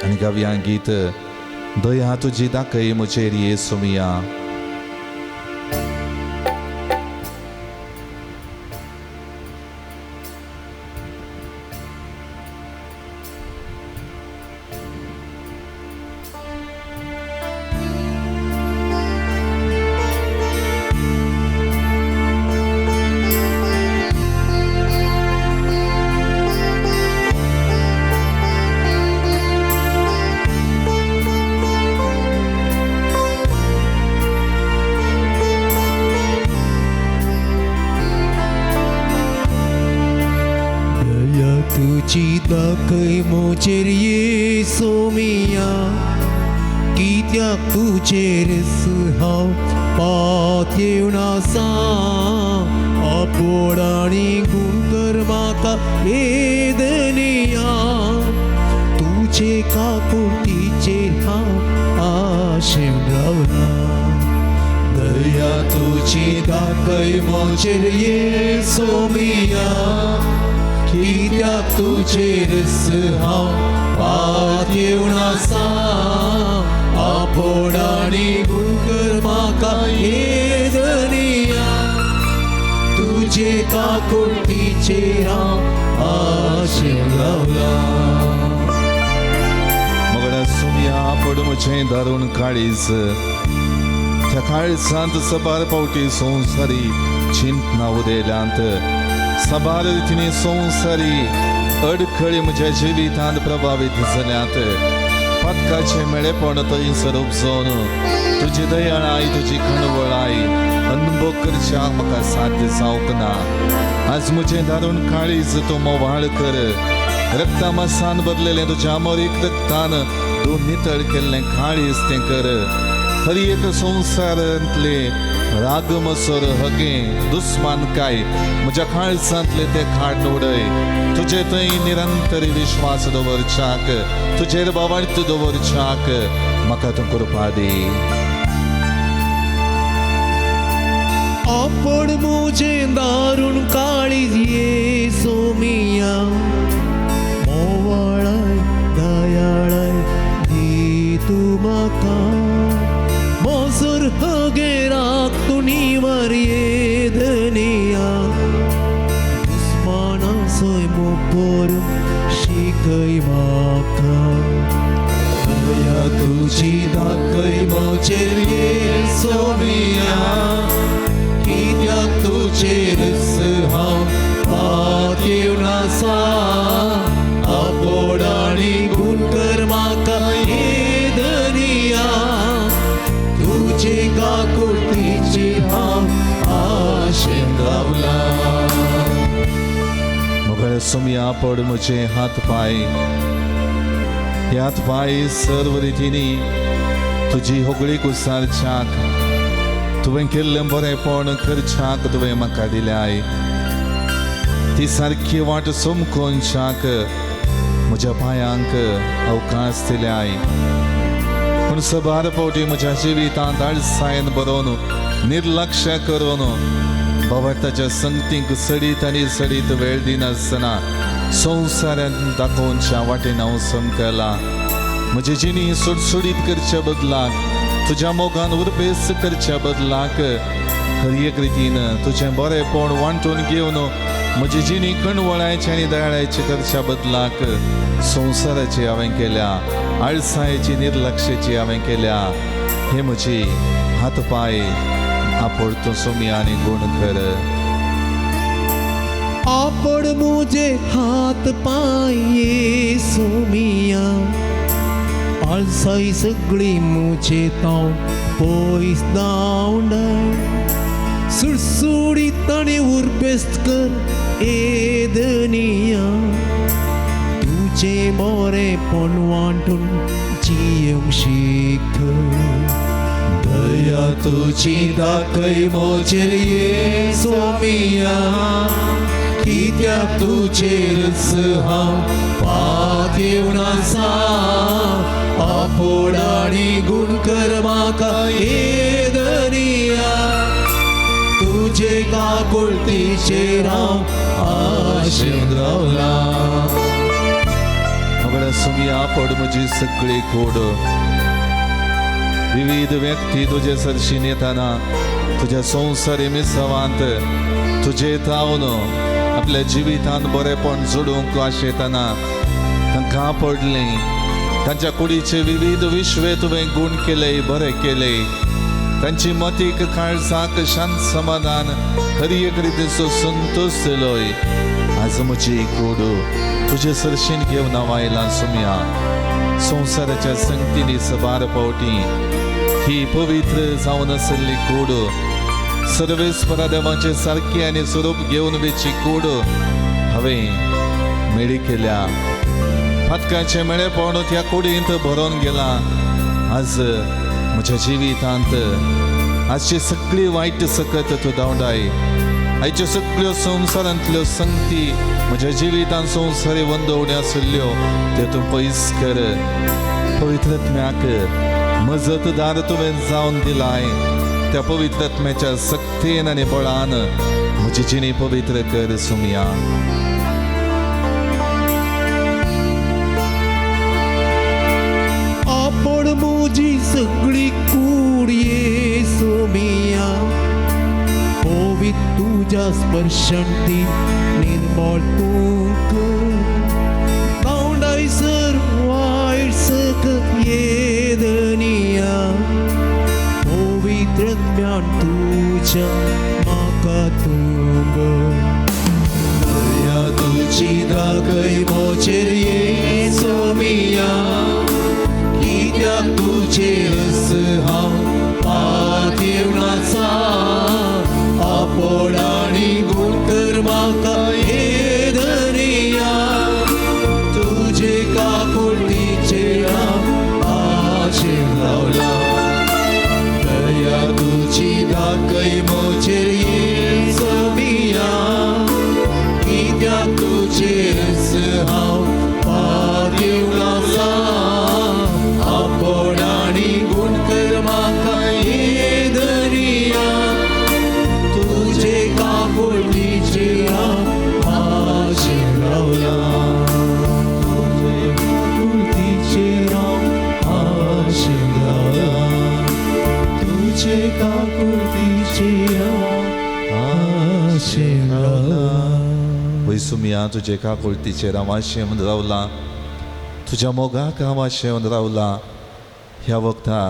आनी गावया गीत दया तुजी दाखय म्हजेर ये सोमया. तुझी दाखय मोचेर येसो मिया कित्याक तुजेर हांव पातयेवन आसा आपोड आनी गुण कर म्हाका वेदनिया तुजे काकुतीचेर हांव आशेन रावला दया तुझी दाखय मोचेर येसो मिया कित्याक तुजेर हांव पातयेवन आसा आपोड आनी गुण कर म्हाका वेदनिया तुजे काकुतीचेर हांव आशेन रावला मगडा सुमिया पड म्हजें दारून काळीज त्या काळजांत सबार पावटी संवसारी चिंतना उदेल्यांत सबार रितींनी संवसारी अडखळी म्हज्या जिवितांत प्रभावीत जाल्यांत पदकाचे मेळेपण थंयसर उपजोवन तुजी दयाळाय तुजी कणवळाय अनुभव करच्याक म्हाका साध्य जावंक ना आज म्हजें दारून काळीज तूं मोवाळ कर रक्ता मसान भरलेलें तुज्या अमोरीक रक्तान तूं नितळ केल्लें काळीज तें कर हर एक संवसारांतले राग मसोर हगे दुस्मानकाय म्हज्या काळजांतले ते काडून उडय तुजे थंय निरंतर विश्वास दवरच्याक तुजेर बावळट दवरच्याक म्हाका तूं कृपा दी आपोड मुजें दारून काळीज येसो मिया मोवाळाय दयाळाय दी तूं म्हाका मोसोर हगेराक तूं निवर येदनिया दुस्माना सोय मोपोर शिकय म्हाका दया तुजी दाखय मोचेर येसो मिया कित्याक तुजेर हांव पातयेवन आसा आपोड आनी गुण कर म्हाका वेदनिया तुजे काकुतीचेर हांव आशेन रावला मोगळे सुमिया पड म्हजे हात पाय सर्व रितींनी तुजी होगळी कुसारच्याक तुवें केल्लें बरेंपण करच्याक तुवें म्हाका दिल्याय ती सारकी वाट समकोवच्याक म्हज्या पांयांक अवकाश दिल्याय पूण सबार फावटी म्हज्या जिवितांत आळसायेन बरोवन निर्लक्ष्य करून बावटाच्या संगतीक सडीत आनी सडीत वेळ दिनासतना संवसारांत दाखोवच्या वाटेन हांव समकला म्हजी जिणी सुडसुडीत करच्या बदलाक तुज्या मोगान उर्बेस करच्या बदलाक हर एक रितीन तुजें बरेंपण वांटून घेवन म्हजी जिणी कणवळायची आनी दयाळायची करच्या बदलाक संवसाराची हांवें केल्या आळसायेची निर्लक्ष्याची हांवें केल्या हे म्हजी हात पाय आपोड तूं सुमिया आनी गुण कर आपोड मुजे हात पाय येसो मिया आळसाय सगळी मुजे तांव पयस धांवडाय सुडसुडीत आनी उर्बेस्त कर येदनिया तुजें बरेंपण वांटून जियेवंक शीक दया तुजी दाखय मोचेर येसो मिया कित्याक तुजेर हांव पातयेवन आसा आपोड आनी गुण कर म्हाका वेदनिया तुजे काकुळतीचेर हांव आशेन रावला मोगळ्या सुमिया पड म्हजी सगळी कूड विविध व्यक्ती तुजे सरशीन येताना तुज्या संवसारी मिसवांत तुजे तावन आपल्या जिवितांत बरेंपण जोडूंक आशेतना तांकां पडलें तांच्या कुडीचे विविध विश्वे तुवें गुण केले बरें केले तांची मतीक काळजाक शांत समाधान हर एक रितीचो संतोष दिलोय आज म्हजी कूड तुजे सरशीन घेवन हांव आयलां सुमिया संवसाराच्या संगतींनी सबार पावटी ही पवित्र जावन आसली कूड सर्वेस्परा देवाचे सारकी आनी स्वरूप घेवन वेची कूड हांवें मेळी केल्या फातकाचे मेळेपण ह्या कुडींत भरून गेला आज म्हज्या जिवितांत आजची सगळी वाईट सकत तूं धांवडाय आयच्यो सगळ्यो संवसारांतल्यो संगती म्हज्या जिवितांत संवसारी वंदवण्यो आशिल्ल्यो त्यो तूं पयस कर पवित्रात्म्याक मजतदार तुवें जावन दिलाय त्या पवित्रात्म्याच्या सक्तीन आनी बळान म्हजी जिणी पवित्र कर सुमया आपण म्हजी सगळी कूड येसुमिया पवित्र तुझ्या स्पर्शांती निर्मळ तूं कावंडायसर वायट सकत येदनिया पवित्रात्म्यान तुझ्या म्हाका तुंब दया तुजी दाखय मोचेर येसुमिया कित्याक तुजेरच हांव पातिवनाचा आपण आनी गुण कर म्हाका येदनिया तुजे काकुळटीचेर हांव आशेर लावला दया तुजी दाखय मोचेर येसुमिया कित्याक तुजेरच हांव पातिवनाचा आपण आनी गुण कर म्हाका येदनिया तुजे काकुळटीचेर हांव आशेर लावला तुजे काकुळटीचेर हांव आशेर लावला तुजे काकुळटीचेर हांव आशेर लावला वय सुमया तुजे काकुळटीचेर हांव आशेवन रावला तुज्या मोगाक हांव आशेवन रावला ह्या वखदा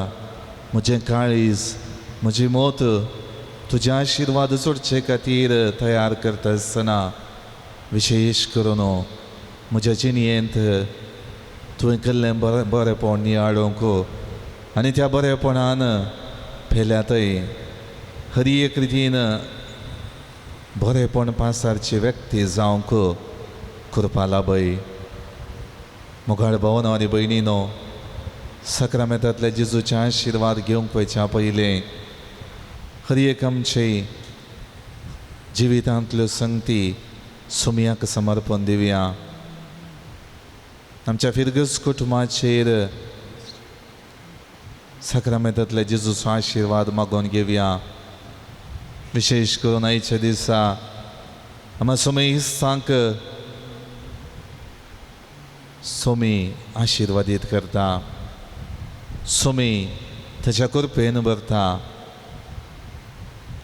म्हजें काळीज म्हजी मोत तुज्या आशिर्वाद सोडचे खातीर तयार करता आसतना विशेश करून म्हज्या जिणयेंत तुवें केल्लें बरेपण नियाळोवंक आनी त्या बरेपणान फेल्यातय हरी एक रितीन बरेपण पासारची व्यक्ती जावंक करपा लाभय मोगाळ भावनो आनी भयणीनो सक्रामेंतांतले जेजूचे आशिर्वाद घेवंक वयच्या पयलें हरी एक आमचे जिवितांतल्यो संगती सुमयाक समर्पण दिवया आमच्या फिरगस कुटुंबाचेर सक्रामेंतांतले जेजूचो आशिर्वाद मागून घेवया विशेष करून आयच्या दिसा आमी सुमी हिस्सांक सुमी आशिर्वादीत करता सुमी ताच्या कृपेन भरता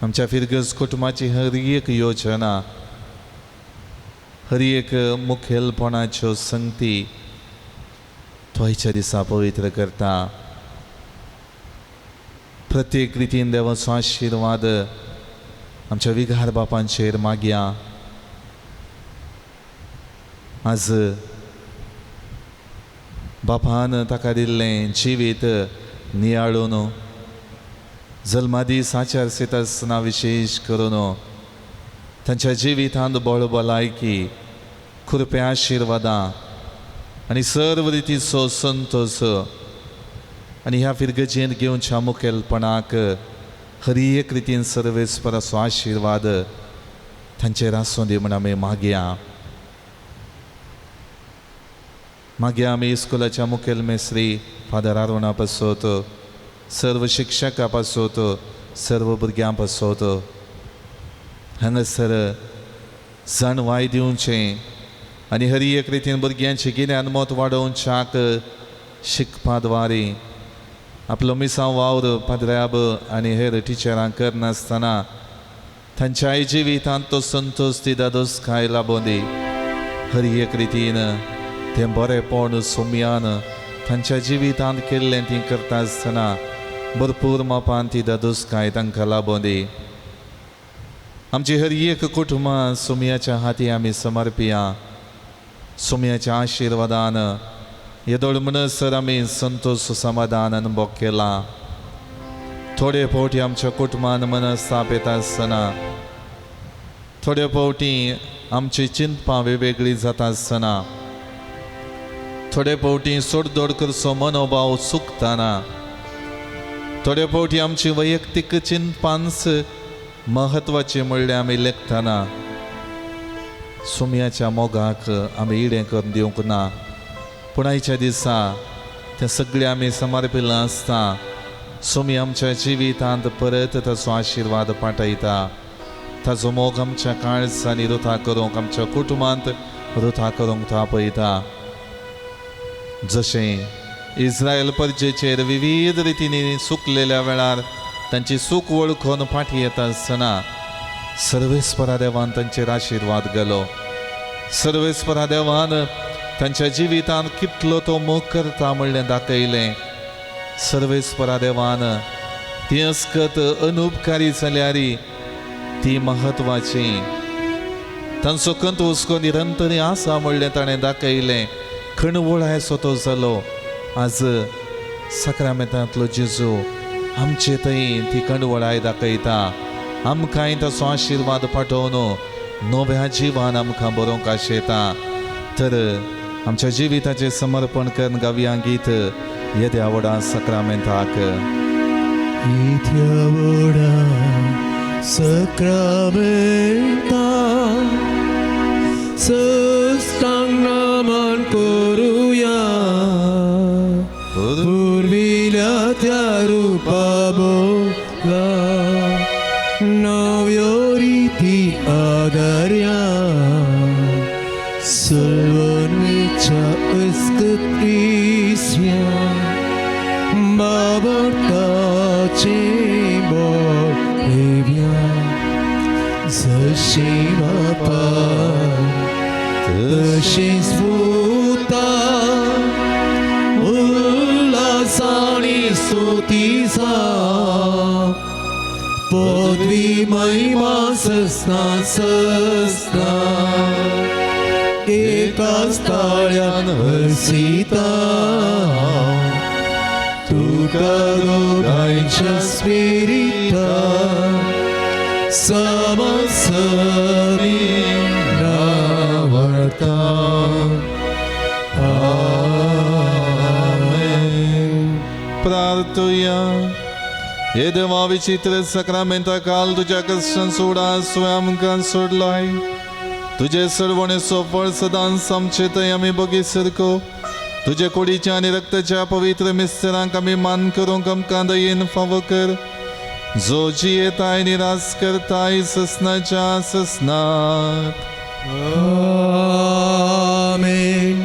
आमच्या फिरगस कुटुंबाची हर एक योजना हर एक मुखेलपणाच्यो संगती तो आयच्या दिसा पवित्र करता प्रत्येक रितीन देवाचो आशिर्वाद आमच्या विघार बापांचेर मागया आज बापान ताका दिल्लें जिवीत नियाळून जल्मादी साचार सीत आसतना विशेष करून तांच्या जिवितांत बळ भलायकी कृपे आशिर्वादां आनी सर्व रितीचो संतोष आनी ह्या फिरगजेंत घेवच्या मुखेलपणाक हर एक रितीन सर्वेस्पराचो आशिर्वाद तांचेर आसूं दी म्हण आमी मागया आमी इस्कुलाच्या मुखेल मेस्त्री फादर आरोना पासत सर्व शिक्षकां पासत सर्व भुरग्यां पासत हांगासर जाणवाय दिवचें आनी हर एक रितीन भुरग्यांचें गिन्यान मत वाडोवच्याक शिकपा द्वारे आपलो मिसांव वावर पाद्र्याब आनी हेर टिचरांक करनासतना तांच्याय जिवितांत तो संतोश ती दादोसकाय लाबोवन दी हर एक रितीन तें बरेपण सुमयान तांच्या जिवितांत केल्लें ती करता आसतना भरपूर मापान ती दादोसकाय तांकां लाबोवन दी आमची हर एक कुटुंबां सुमयाच्या हाती आमी समर्पिया सुमयाच्या आशिर्वादान येदोळ म्हणसर आमी संतोष समाधान अनुभव केला थोडे फावटी आमच्या कुटुंबान मनस्ताप येता आसतना थोड्या फावटी आमची चिंतपां वेगवेगळी जाता आसतना थोड्या फावटी सोडदोड करचो मनोभाव चुकताना थोड्या फावटी आमची वैयक्तीक चिंतपांच महत्वाची म्हणल्यार आमी लेखतना सुमयाच्या मोगाक आमी इडें करून दिवंक ना पूण आयच्या दिसा तें सगळें आमी समर्पिल्लां आसता सुमी आमच्या जिवितांत परत ताचो आशिर्वाद पाठयता ताचो मोग आमच्या काळजांनी रुथा करूंक आमच्या कुटुंबांत रुथा करूंक तो आपयता जशें इस्रायल परजेचेर विविध रितींनी चुकलेल्या वेळार तांची चूक वळखून फाटीं येता आसतना सर्वेस्परा देवान तांचेर आशिर्वाद घालो सर्वेस्परा देवान तांच्या जिवितांत कितलो तो मोग करता म्हणलें दाखयलें सर्वेस्परा देवान ती अस्कत अनुपकारी जाल्यारी ती महत्वाची तांचो कंत हुस्को निरंतरी आसा म्हणलें ताणें दाखयलें खणवोळाय सोतो जालो आज सक्रामेंतांतलो जेजू आमचे थंय ती कणवळाय दाखयता आमकांय ताचो आशिर्वाद पाठोवन नव्या जिवान आमकां बरोवंक आशेता तर आमच्या जिविताचें समर्पण करून गावया गीत येद्या व्हडा सक्रामेंताक येद्या व्हडा सक्रामेंताक सस्तांगनामान करुया पूर्विल्या त्या रूपा बोला नव्यो रिती आदर्या सर्वन्वेच्या अस्कत्रिस्या बाबताचे बोलव्या जशे बापा तशेंच पुता उल्हासानी स्तुतीचा पदवी महिमा ससना ससना एकाच ताळ्यान हसिता तुका दोगांच्या स्पिरिता समसरी नावळता आमेन. प्रार्थुया हे देवा विचित्र सक्रामेंता काल तुझ्या कष्टान सोडा स्वयं आमकां सोडलाय तुझे सर्वणे सोफळ सदांच आमचे थंय आमी बगीसरको तुझे कोडीच्या आनी रक्ताच्या पवित्र मिस्त्रांक आमी मान करूंक आमकां दयेन फावो कर जो जियेताय निराश करताय ससनाच्या ससनात आमेन.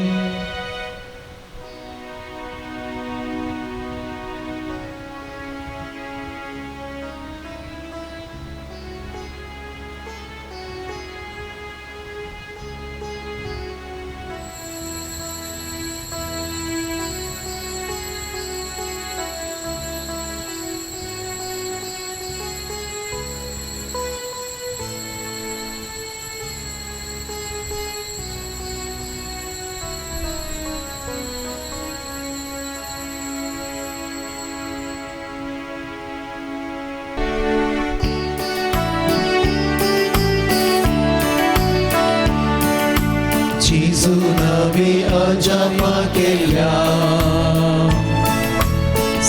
जेजू नवी अजमा केल्या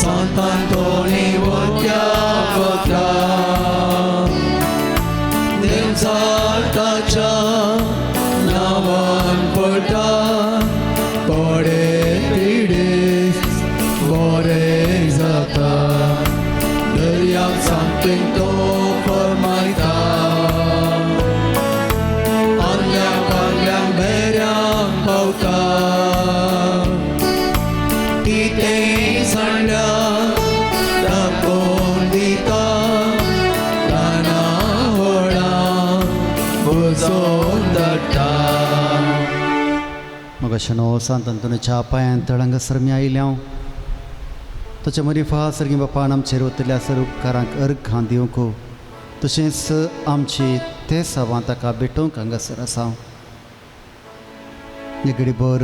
सांतांतोनी वत्या वता देवजाताच्या नावान पडटा कोडे पिडीस बरे जाता दर्याक सामकें तो फरमायता मगशनो सांतांतोनीच्या पांयां तळंग सरमी आयल्या ताच्या मरिफा सर्गी बापान आमचेर वतल्या सर उपकारांक अर्घां दिवंक तशेंच आमची ते सवां ताका भेटोवंक हांगासर आसा एक घडीभर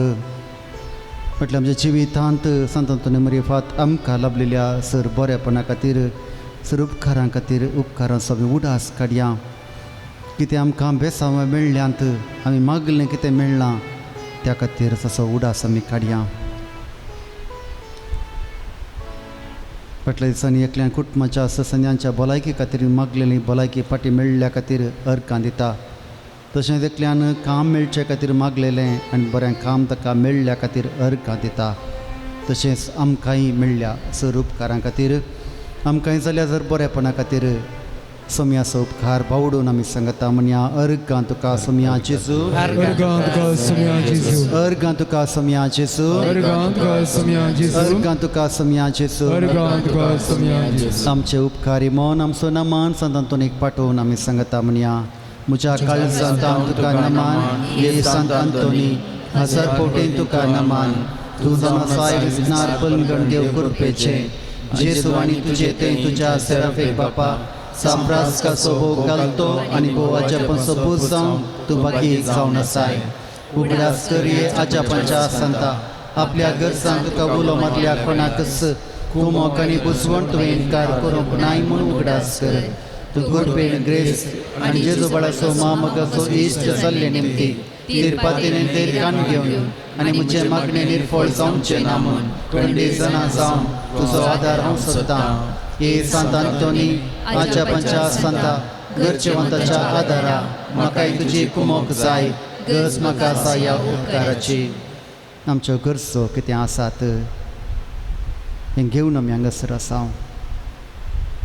म्हटल्यार आमच्या जिवितांत सांतांतोनी मरिफात आमकां लाभलेल्या सर बऱ्यापणा खातीर सर उपकारां खातीर उपकारांचो आमी उडास काडया कितें आमकां बेसांव मेळ्ळ्यांत आमी मागलें कितें मेळना त्या खातीर तसो उडास आमी काडया. फाटल्या दिसांनी एकल्या कुटुंबाच्या सदस्यांच्या भलायकी खातीर मागलेली भलायकी फाटी मेळ्ळ्या खातीर अर्गां दिता. तशेंच एकल्यान काम मेळचे खातीर मागलेलें आनी बरें काम ताका मेळ्ळ्या खातीर अर्गां दिता. तशेंच आमकांय मेळ्ळ्या सर उपकारां खातीर आमकांय जाल्या जर बरेपणा खातीर सोम्याचो उपकार बावडून आमी सांगता म्हणया अर्गां तुका सोम्या जेजू, अर्गां तुका सोम्या जेजू, अर्गां तुका सोम्या जेजू, अर्गां तुका सोम्या जेजू, अर्गां तुका सोम्या जेजू. अर्गां तुका सोम्या जेजू. आमचे उपकारी मन आमचो नमान संतांतून एक पाठोवन आमी सांगता म्हणया म्हज्या काळजांत हांव तुका नमान ये संत अंतोनी, हजार पोटीन तुका नमान. तूं जमासाय विस्नार पलगण देव कृपेचे, जेजू आनी तुजे ते तुज्या सेराफेक बापा सांप्रास का सोबो घालतो आनी बोवाच्या पंचो पूज जावन तूं बाकी जावन आसाय. उगडास करिये आजा पंचा संता आपल्या गरजांक तुका उलो मारल्या कोणाकच कुमोक आनी बुजवण तुवें इन्कार करूंक नाय म्हूण उगडास कर. तूं कृपेन ग्रेस आनी जेजू बळाचो मामगाचो इश्ट जाल्ले निमती तिरपातीने तेरकान घेवन आनी म्हजे मागणे निर्फळ जावचे ना म्हूण 20 जाणां जावन तुजो आदार हांव सोदतां. हे सांत अंतोनी आजा पंचा संता गरजेवंताच्या आदारा म्हाकाय तुजी कुमोक जाय. गरज म्हाका आसा ह्या उपकाराची. आमच्यो गरजो कितें आसात हें घेवन आमी हांगासर आसा.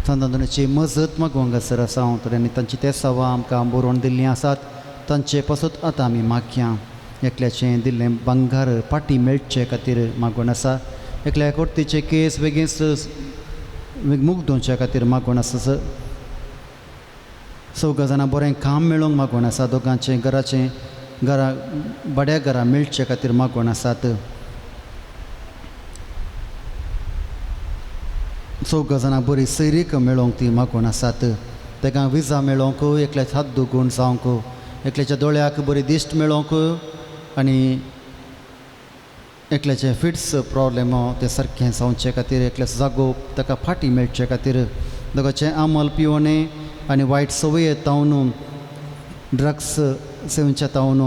संत अंतोनीची मजत मागूंक हांगासर आसा. आनी तांची ते सवां आमकां बरोवन दिल्लीं आसात तांचे पासून आतां आमी मागया. एकल्याचें दिल्लें भांगार पाटी मेळचे खातीर मागून आसा. एकल्या कोर्टीचे केस बेगीन मुग्दोवचे खातीर मागून आसा. चौगा जाणां बरें काम मेळोवंक मागून आसा. दोगांचें घरा बड्या घरा मेळचे खातीर मागून आसात. चौगा जाणां बरी सैरीक मेळोवंक ती मागून आसात. ताका विजा मेळोवंक, एकल्याचे हात दुखून जावंक, एकल्याच्या दोळ्याक बरी दिश्ट मेळोवंक आनी एकल्याचे फिट्स प्रॉब्लेम ते सारकें जावचे खातीर एकल्याचो जागो ताका फाटी मेळचे खातीर दोगांचें आमल पिवणे आनी वायट संवय तावन ड्रग्स सेवनच्या तावन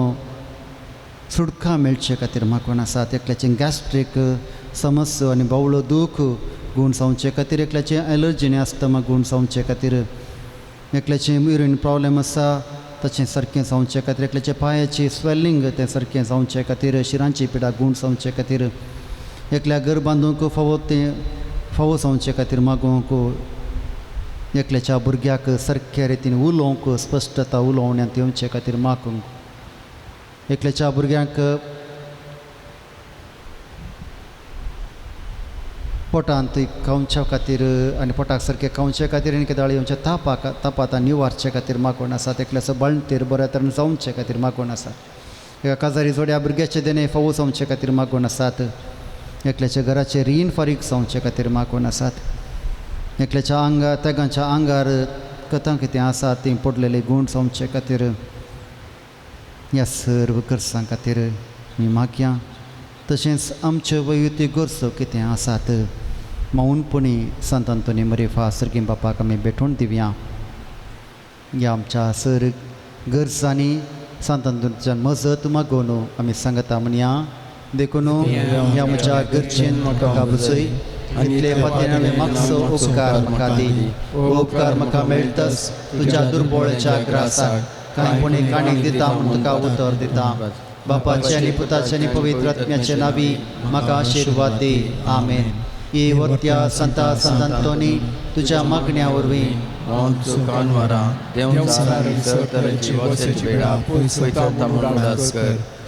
सुडका मेळचे खातीर मागून आसात. एकल्याचें गॅस्ट्रीक समस्या आनी बावळो दूख गूण जावचे खातीर, एकल्याचें एलर्जीने आसतमा गूण जावचे खातीर, एकल्याचें युरीन प्रॉब्लेम आसा ताचें सारकें जावचे खातीर, एकल्याचे पांयाची स्वेलिंग तें सारकें जावचे खातीर, शिरांची पिडा गूण जावचे खातीर, एकल्या घर बांदूंक फावो जावचे खातीर मागोवंक, एकल्याच्या भुरग्याक सारक्या रितीन उलोवंक स्पश्टता उलोवण्यांत येवचे खातीर मागूंक, एकल्याच्या भुरग्यांक पोटांत खावच्या खातीर आनी पोटाक सारकें खावचे खातीर आनी केदाळ येवच्या तापात निवारचे खातीर मागोवन आसात. एकल्याचो बाळंतेर बऱ्या तरेन जावचे खातीर मागोवन आसात. एका काजारी जोड्या भुरग्याचे देणे फावो जावचे खातीर मागोवन आसात. एकल्याच्या घराचे रीण फारीक जावचे खातीर मागोवन आसात. एकल्याच्या तेगांच्या आंगार कथां कितें आसा तीं पडलेले गूण जावचे खातीर ह्या सर्व गरजां खातीर मी मागया. तशेंच आमच्यो वैयक्तीक गरजो कितें आसात मौनपणी संत अंतोनी मरीफा सर्गी बापाक आमी भेटून दिवया. ह्या आमच्या सर गरजांनी संत अंतोनीच्या मजत मागोवन आमी सांगता म्हणया देखून ह्या म्हज्या गरजेन म्हाका बुजय इतले पतीन आमी मागचो उपकार म्हाका दी. उपकार म्हाका मेळटस तुज्या दुर्बळच्या ग्रासाक कांयपणी काणीक दिता म्हूण तुका उतर दिता. बापाचे आनी पुताचे आनी पवित्र आत्म्याचे नावी म्हाका आशिर्वाद दी. आमेन. ही वत्या संत अंतोनी तुज्या मागण्या वरवीं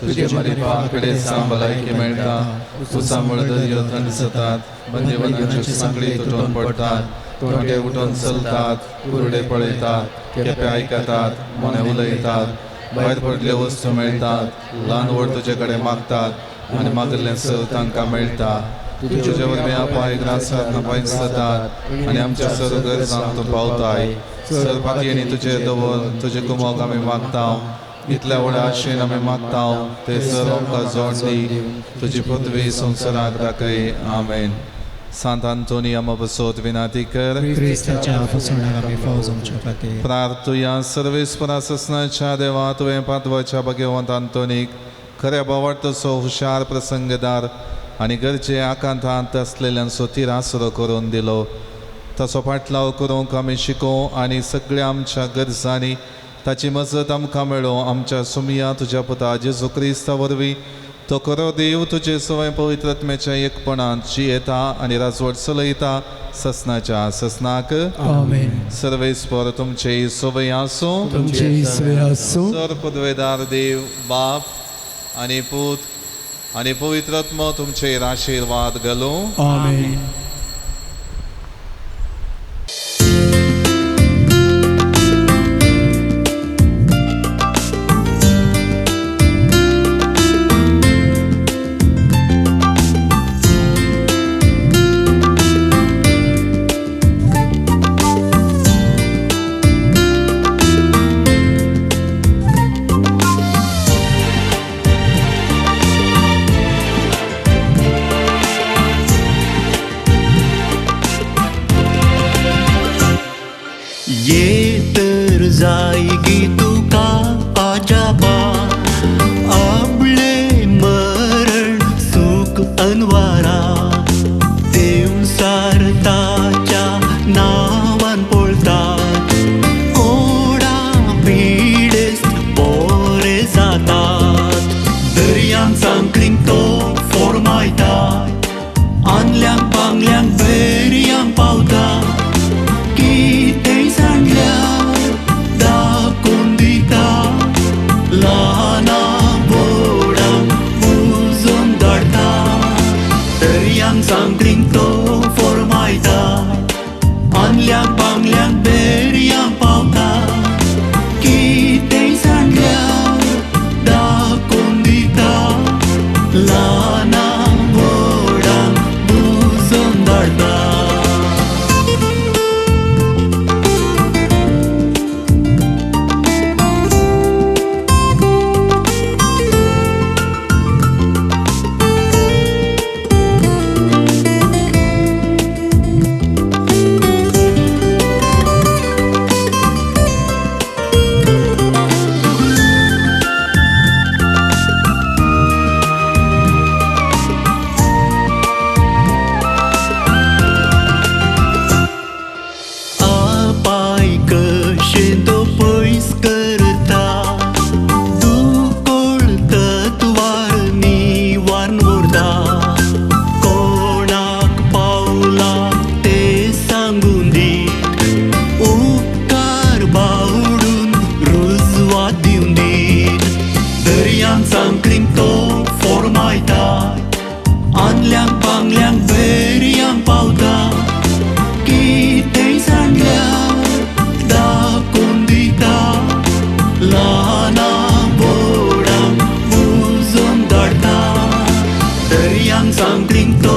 तुझे मरीफा कडेन भलायकी मेळटा. तूं सांबाळ दर्यो थंड जातात. बंदिवानांच्यो सांखळी तुटून पडटात. तोंडे उठून चलतात. कुरडे पळयतात. केपे आयकतात. मने उलयतात. भायर पडले वस्तू मेळटात. ल्हान व्हड तुजे कडेन मागतात आनी मागल्लें चल तांकां मेळटा. तुजे वरवीं आपाय ग्रासाक नापाय जातात आनी आमच्या सर्व गरजांक तूं पावताय. सर पातयेनी तुजे दवर तुजे कुमोक आमी मागता. इतल्या व्हड्या आशेन आमी मागता ते सर्व आमकां जोड दी. तुजी पृथ्वी संवसाराक दाखय. आमेन. सांत आंतोनी आम्हा बसोत विनाती कर. ख्रिस्ताच्या फसवण्याला आम्ही फाव जावच्या खातीर प्रार्थुया सर्वेस्परा ससनाच्या देवा तुवें पातवाच्या भगवंत आंतोनीक खऱ्या बावटचो हुशार प्रसंगदार आनी गरजे आकांतांत असलेल्यान सोतीर आसरो करून दिलो. तसो फाटलाव करूंक आमी शिकोव आनी सगळ्या आमच्या गरजांनी ताची मजत आमकां मेळो. आमच्या सुमिया तुज्या पुता जेजू क्रिस्ता वरवीं तो खरो देव तुजे सवय पवित्रत्म्याच्या एकपणांत जियेता आनी राजवट चलयता ससनाच्या ससनाक. आमेन. सर्वेस्पर तुमचे सवय आसूं. तुमचे इसवे आसूं. सर पदवेदार देव बाप आनी पूत आनी पवित्रत्म तुमचेर आशिर्वाद घालूं. आमेन. ये तर जायगी तुका आजाबा आपले मरण सुख अनवारा देव सारताच्या नावान पळतात ओडा पिडेस पोरे जातात दर्यान सांकळींक तो फोरमायतात आनल्यांक बांगल्यांक बेरयांक पावता दाखोवन दिता ल्हाना व्हडांक पुजोवन धाडटा दर्यांक सांकळींक तो फोरमायता आनल्यांक बांगल्यांक बेरयांक पावता कितेंय सांगल्यार दाखोवन दिता ल्हाना व्हडांक पुजोवन धाडटा. सांकळींक तो फोरमायता आनल्यांक बांगल्यांक बेरयांक पावता कितेंय सांगल्यार दाखोवन दिता ल्हाना व्हडांक पुजोवन धाडटा दर्यांक सांकळींक तो